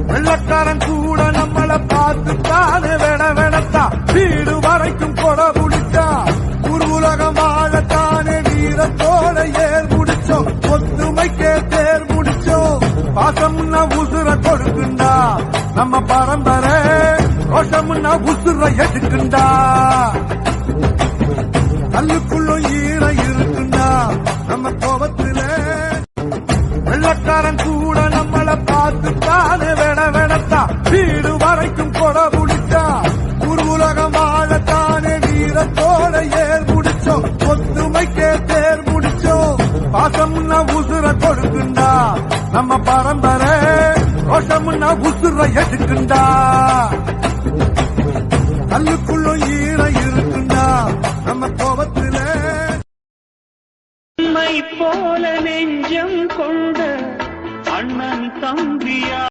வெள்ளக்காரன் கூட நம்மள பார்த்துத்தானே வெடத்தா வீடு வரைக்கும் கொட முடிச்சா உலகம் வாழத்தானே வீரத்தோட ஏர் முடிச்சோம் ஒத்துமைக்கே தேர் முடிச்சோம் பாசம்னா உசுர கொடுக்குண்டா நம்ம பரம்பரை ரோஷம்னா உசுர எடுக்குண்டா கல்லுக்குள்ளும் ஈர இருக்குண்டா நம்ம கோபத்துல வெள்ளக்காரன் கூட நம்மள பார்த்துத்தானே வெடத்தா வீடு வரைக்கும் கொட முடிச்சா உலகம் வாழத்தானே வீரத்தோட ஏர் முடிச்சோம் ஒத்துமைக்கே தேர் முடிச்சோம் பாசம்னா உசுர கொடுக்குண்டா நம்ம பரம்பரை ரோஷம்னா உசுர எடுக்குண்டா கல்லுக்குள்ளும் ஈர இருக்குண்டா நம்ம கோபத்துல உம்மை போல நெஞ்சம் கொண்ட அண்ணன் தம்பியா